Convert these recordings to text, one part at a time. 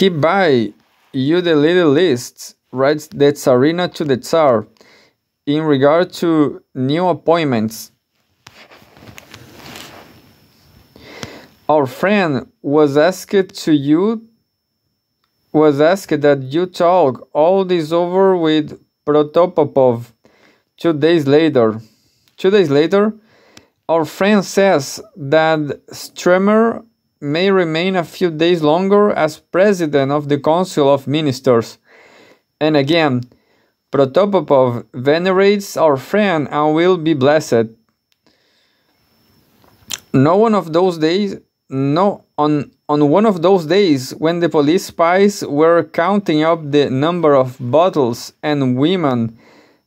Keep by you the little list, writes the Tsarina to the Tsar, in regard to new appointments. Our friend was asked that you talk all this over with Protopopov 2 days later. 2 days later, our friend says that Stremer may remain a few days longer as president of the Council of Ministers. And again, Protopopov venerates our friend and will be blessed. On one of those days when the police spies were counting up the number of bottles and women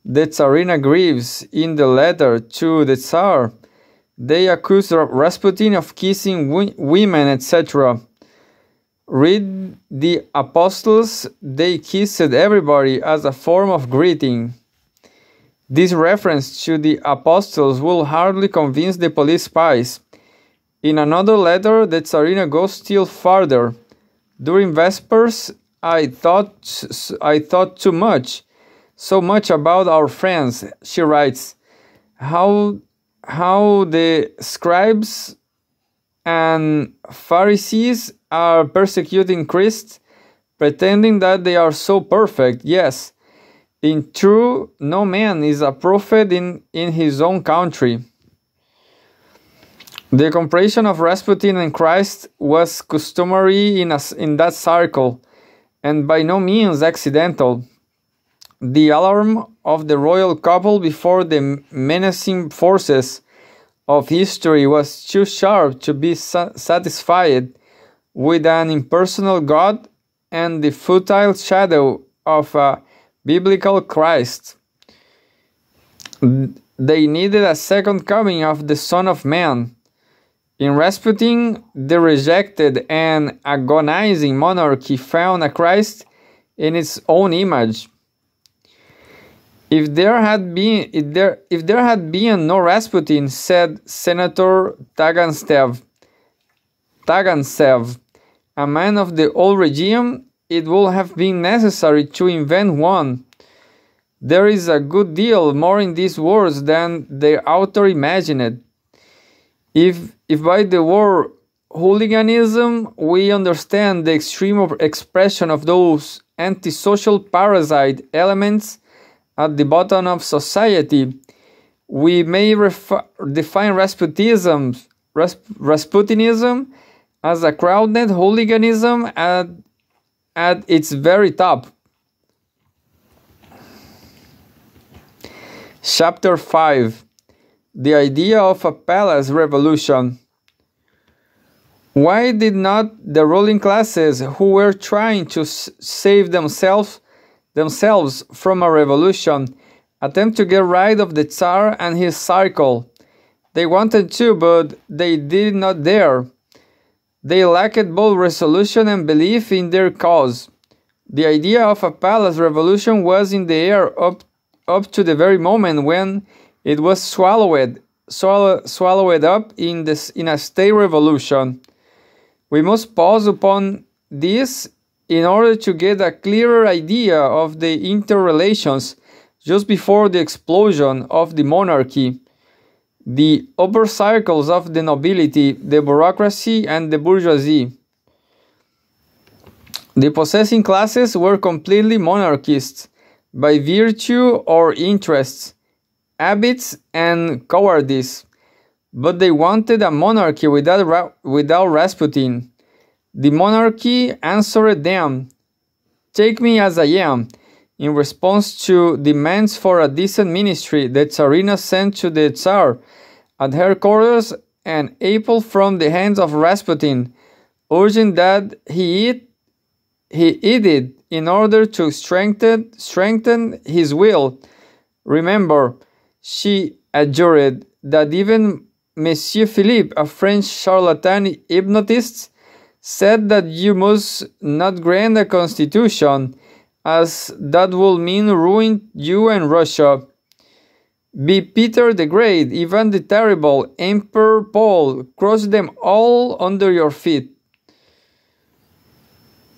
the Tsarina grieves in the letter to the Tsar, they accused Rasputin of kissing women, etc. Read the apostles, they kissed everybody as a form of greeting. This reference to the apostles will hardly convince the police spies. In another letter, the Tsarina goes still farther. During Vespers, I thought too much, so much about our friends, she writes. How the scribes and Pharisees are persecuting Christ, pretending that they are so perfect. Yes, in truth, no man is a prophet in his own country. The comparison of Rasputin and Christ was customary in that circle, and by no means accidental. The alarm of the royal couple before the menacing forces of history was too sharp to be satisfied with an impersonal God and the futile shadow of a biblical Christ. They needed a second coming of the Son of Man. In Rasputin, the rejected and agonizing monarchy found a Christ in its own image. If there had been no Rasputin, said Senator Tagantsev, a man of the old regime, it would have been necessary to invent one. There is a good deal more in these words than the author imagined. If by the word hooliganism we understand the extreme expression of those antisocial parasite elements at the bottom of society, we may define Rasputinism as a crowded hooliganism at its very top. Chapter 5. The idea of a palace revolution. Why did not the ruling classes, who were trying to save themselves from a revolution, attempt to get rid of the Tsar and his circle? They wanted to, but they did not dare. They lacked both resolution and belief in their cause. The idea of a palace revolution was in the air up to the very moment when it was swallowed up in a state revolution. We must pause upon this in order to get a clearer idea of the interrelations just before the explosion of the monarchy. The upper circles of the nobility, the bureaucracy, and the bourgeoisie. The possessing classes were completely monarchists, by virtue or interests, habits, and cowardice, but they wanted a monarchy without Rasputin. The monarchy answered them, "Take me as I am." In response to demands for a decent ministry, the Tsarina sent to the Tsar at headquarters an apple from the hands of Rasputin, urging that he eat it in order to strengthen his will. Remember, she adjured, that even Monsieur Philippe, a French charlatan hypnotist, said that you must not grant a constitution, as that will mean ruin you and Russia. Be Peter the Great, Ivan the Terrible, Emperor Paul, crush them all under your feet.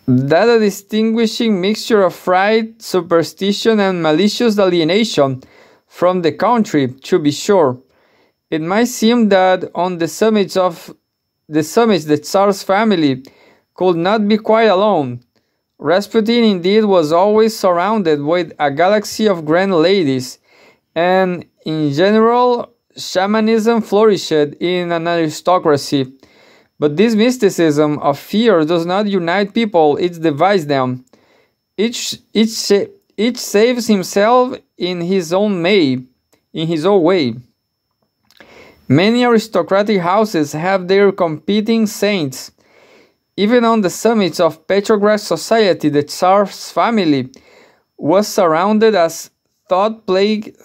that a distinguishing mixture of fright, superstition, and malicious alienation from the country, to be sure. It might seem that on the summits the Tsar's family could not be quite alone. Rasputin indeed was always surrounded with a galaxy of grand ladies, and in general, shamanism flourished in an aristocracy. But this mysticism of fear does not unite people, it divides them. Each saves himself in his own way. Many aristocratic houses have their competing saints. Even on the summits of Petrograd society, the Tsar's family was surrounded as thought-plague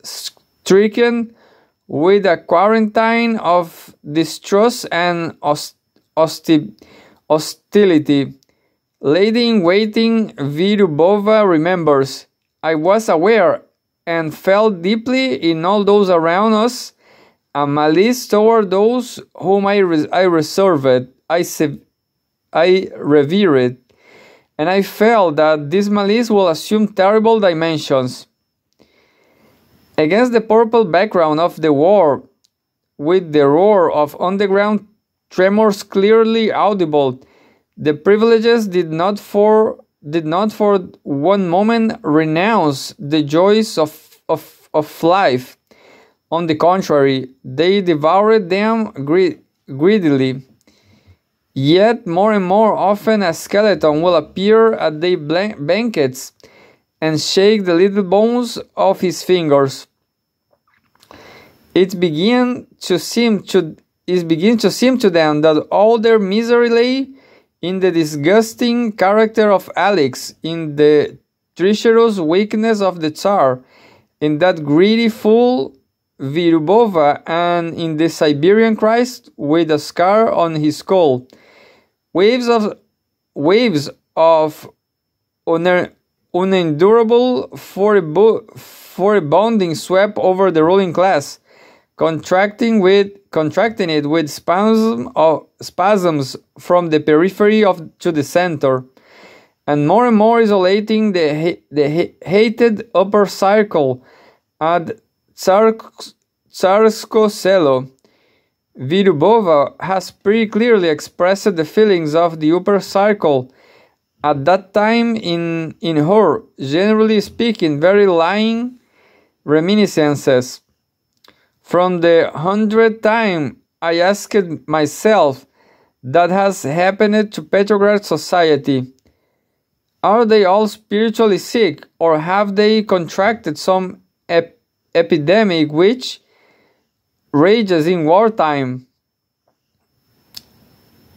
stricken with a quarantine of distrust and hostility. Lady-in-waiting Virubova remembers, "I was aware and felt deeply in all those around us a malice toward those whom I revered, and I felt that this malice will assume terrible dimensions." Against the purple background of the war, with the roar of underground tremors clearly audible, the privileges did not for one moment renounce the joys of life. On the contrary, they devoured them greedily. Yet more and more often a skeleton will appear at their banquets and shake the little bones of his fingers. It begins to seem to them that all their misery lay in the disgusting character of Alex, in the treacherous weakness of the Tsar, in that greedy fool Virubova, and in the Siberian Christ with a scar on his skull. Waves of unendurable foreboding swept over the ruling class, contracting it with spasms from the periphery to the center, and more isolating the hated upper circle at Tsarsko Selo. Virubova has pretty clearly expressed the feelings of the upper circle at that time in her, generally speaking, very lying reminiscences. From the 100th time I asked myself that has happened to Petrograd society, are they all spiritually sick, or have they contracted some epidemic which rages in wartime?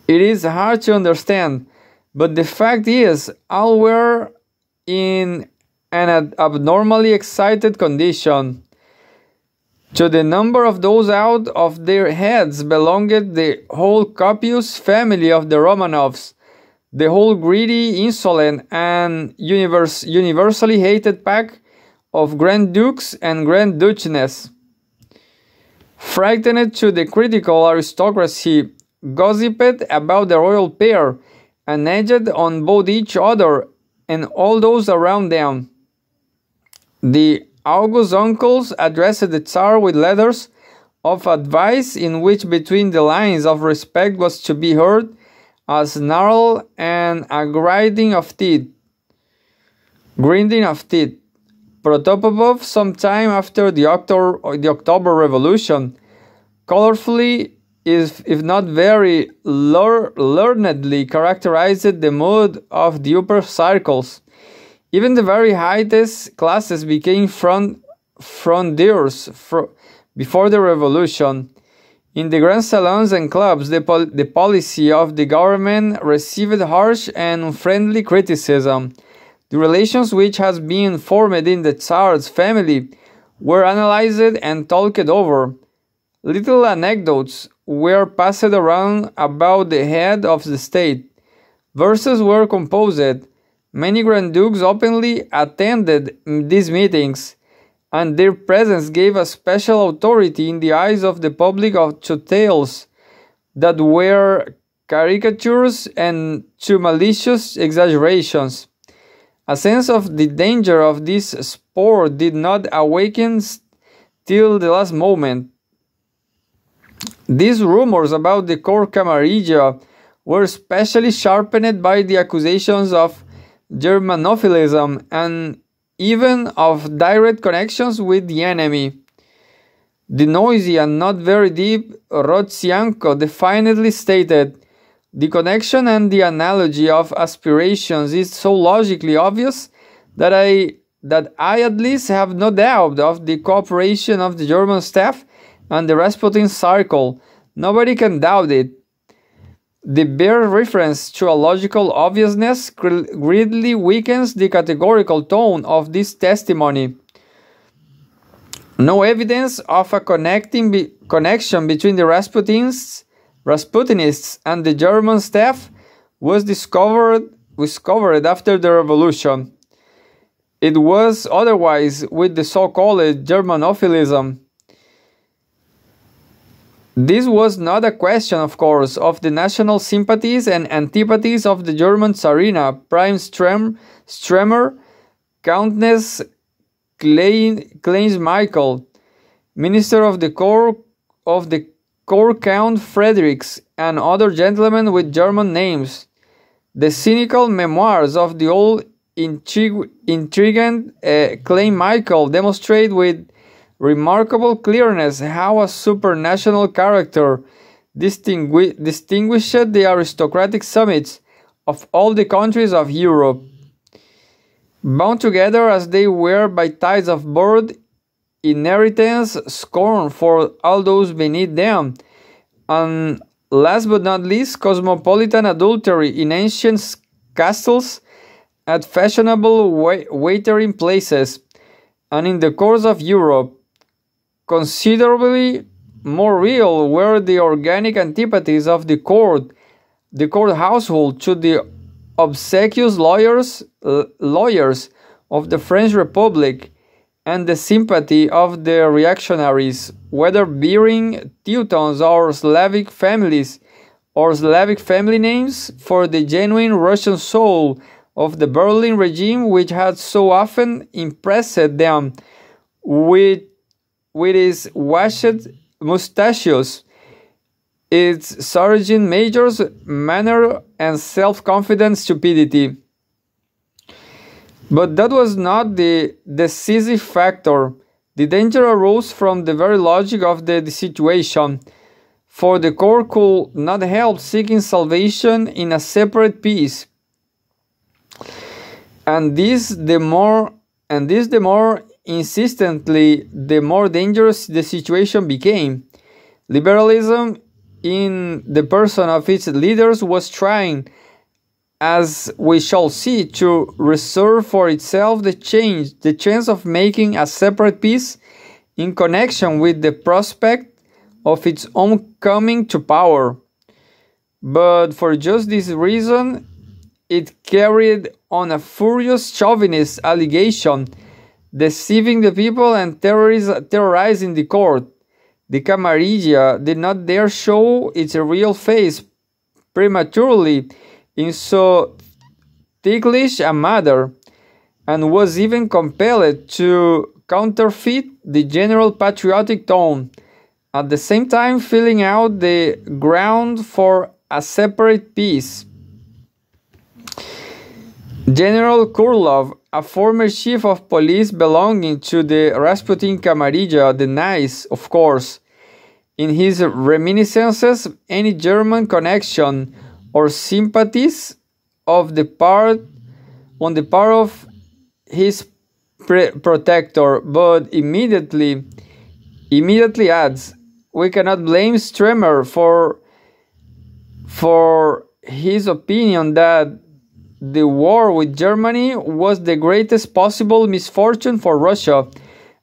It is hard to understand, but the fact is, all were in an abnormally excited condition. To the number of those out of their heads belonged the whole copious family of the Romanovs, the whole greedy, insolent, and universally hated pack of Grand Dukes and Grand Duchesses. Frightened to the critical aristocracy, gossiped about the royal pair, and edged on both each other and all those around them. The august uncles addressed the Tsar with letters of advice in which between the lines of respect was to be heard a snarl and a grinding of teeth. Protopopov, some time after the October Revolution, colorfully, if not very learnedly, characterized the mood of the upper circles. Even the very highest classes became frontiers before the revolution. In the grand salons and clubs, the policy of the government received harsh and unfriendly criticism. The relations which had been formed in the Tsar's family were analyzed and talked over. Little anecdotes were passed around about the head of the state. Verses were composed. Many Grand Dukes openly attended these meetings, and their presence gave a special authority in the eyes of the public to tales that were caricatures and to malicious exaggerations. A sense of the danger of this sport did not awaken till the last moment. These rumors about the core Camarilla were especially sharpened by the accusations of Germanophilism and even of direct connections with the enemy. The noisy and not very deep Rodzianko definitely stated, "The connection and the analogy of aspirations is so logically obvious that I at least have no doubt of the cooperation of the German staff and the Rasputin circle. Nobody can doubt it." The bare reference to a logical obviousness greatly weakens the categorical tone of this testimony. No evidence of a connection between the Rasputinists and the German staff was discovered after the revolution. It was otherwise with the so-called Germanophilism. This was not a question, of course, of the national sympathies and antipathies of the German Tsarina, Prime Stremer, Countess Klein Michael, Minister of the Court Count Fredericks, and other gentlemen with German names. The cynical memoirs of the old intriguant Klein Michael demonstrate with remarkable clearness how a supranational character distinguished the aristocratic summits of all the countries of Europe. Bound together as they were by ties of birth, inheritance, scorn for all those beneath them, and last but not least, cosmopolitan adultery in ancient castles, at fashionable watering places, and in the courts of Europe. Considerably more real were the organic antipathies of the court household to the obsequious lawyers of the French Republic, and the sympathy of the reactionaries, whether bearing Teutons or Slavic families or Slavic family names, for the genuine Russian soul of the Berlin regime, which had so often impressed them with its washed mustachios, its sergeant major's manner and self-confident stupidity. But that was not the decisive factor. The danger arose from the very logic of the situation, for the court could not help seeking salvation in a separate peace. And this the more insistently, the more dangerous the situation became. Liberalism, in the person of its leaders, was trying, as we shall see, to reserve for itself the chance of making a separate peace in connection with the prospect of its own coming to power. But for just this reason, it carried on a furious chauvinist allegation, deceiving the people and terrorizing the court. The Camarilla did not dare show its real face prematurely in so ticklish a matter, and was even compelled to counterfeit the general patriotic tone, at the same time filling out the ground for a separate peace. General Kurlov, a former chief of police belonging to the Rasputin Camarilla, denies, of course, in his reminiscences, any German connection or sympathies on the part of his protector, but immediately adds, "We cannot blame Stremer for his opinion that the war with Germany was the greatest possible misfortune for Russia,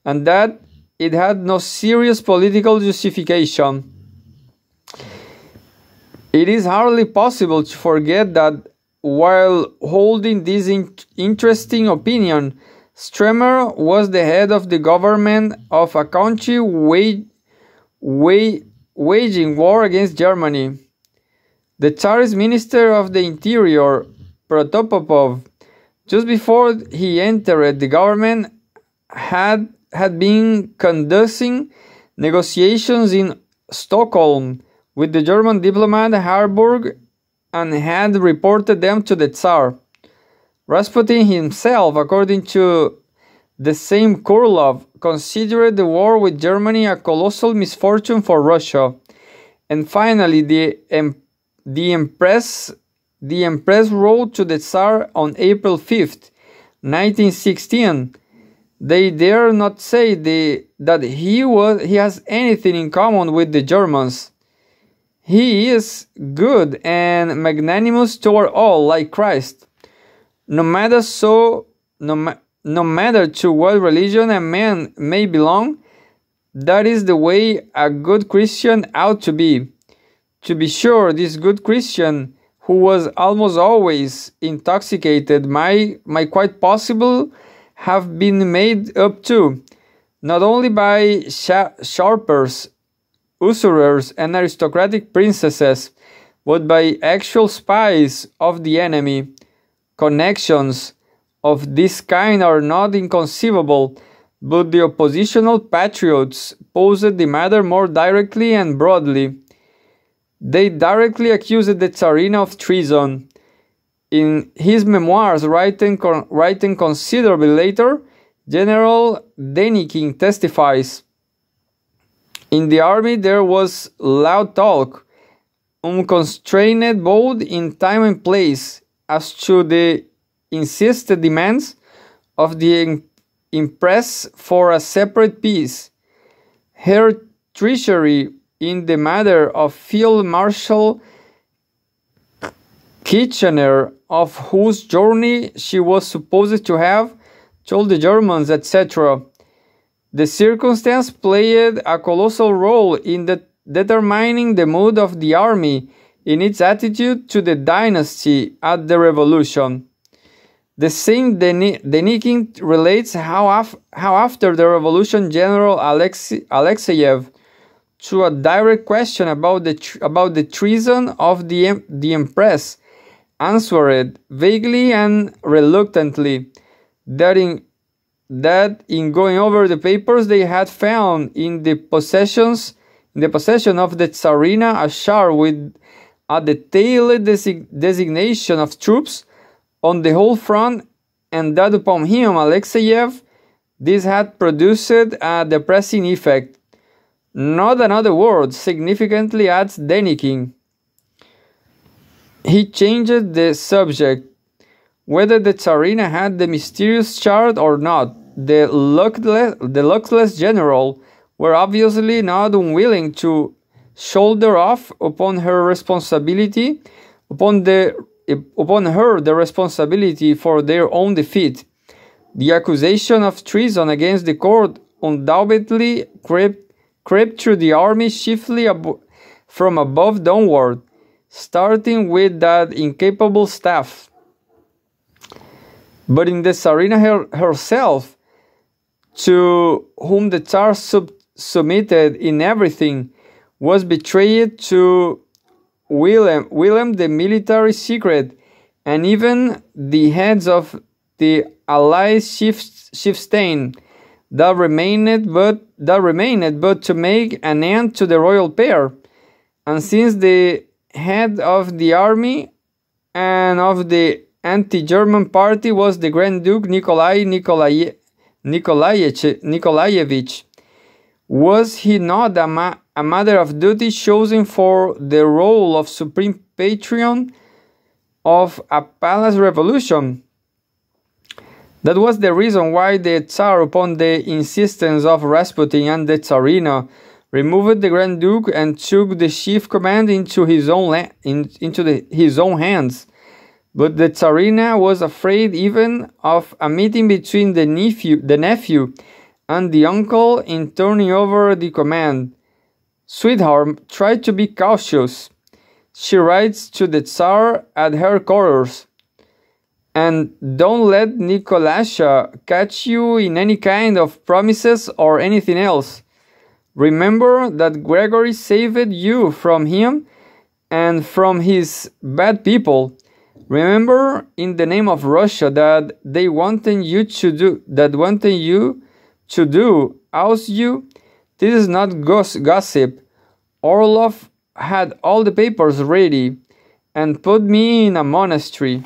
and that it had no serious political justification." It is hardly possible to forget that while holding this interesting opinion, Stremer was the head of the government of a country waging war against Germany. The Tsar's Minister of the Interior, Protopopov, just before he entered the government, had been conducting negotiations in Stockholm with the German diplomat Harburg and had reported them to the Tsar. Rasputin himself, according to the same Kurlov, considered the war with Germany a colossal misfortune for Russia. And finally, the Empress wrote to the Tsar on April 5th, 1916. They dare not say that he has anything in common with the Germans. He is good and magnanimous toward all, like Christ. No matter to what religion a man may belong, that is the way a good Christian ought to be. To be sure, this good Christian, who was almost always intoxicated, might quite possible have been made up too, not only by sharpers, usurers, and aristocratic princesses, but by actual spies of the enemy. Connections of this kind are not inconceivable, but the oppositional patriots posed the matter more directly and broadly. They directly accused the Tsarina of treason. In his memoirs, written considerably later, General Denikin testifies, "In the army there was loud talk, unconstrained both in time and place, as to the insisted demands of the Empress for a separate peace. Her treachery in the matter of Field Marshal Kitchener, of whose journey she was supposed to have told the Germans, etc. The circumstance played a colossal role in determining the mood of the army in its attitude to the dynasty at the revolution." The same Denikin relates how after the revolution, General Alexeyev, to a direct question about the treason of the Empress, answered vaguely and reluctantly that in going over the papers they had found in the possession of the Tsarina a chart with a detailed designation of troops on the whole front, and that upon him, Alexeyev, this had produced a depressing effect. Not another word, significantly adds Denikin. He changed the subject. Whether the Tsarina had the mysterious chart or not, the luckless general were obviously not unwilling to shoulder off upon her the responsibility for their own defeat. The accusation of treason against the court undoubtedly crept through the army chiefly from above downward, starting with that incapable staff. But in the Tsarina herself, to whom the Tsar submitted in everything, was betrayed to William the military secret, and even the heads of the allied chieftain that remained but to make an end to the royal pair. And since the head of the army and of the anti-German party was the Grand Duke Nikolaevich, was he not a matter of duty chosen for the role of supreme patron of a palace revolution? That was the reason why the Tsar, upon the insistence of Rasputin and the Tsarina, removed the Grand Duke and took the chief command into his own hands. But the Tsarina was afraid even of a meeting between the nephew and the uncle in turning over the command. "Sweetheart, try to be cautious," she writes to the Tsar at her quarters, "and don't let Nikolasha catch you in any kind of promises or anything else. Remember that Gregory saved you from him, and from his bad people. Remember, in the name of Russia, that they wanted you to do, oust you. This is not gossip. Orlov had all the papers ready and put me in a monastery.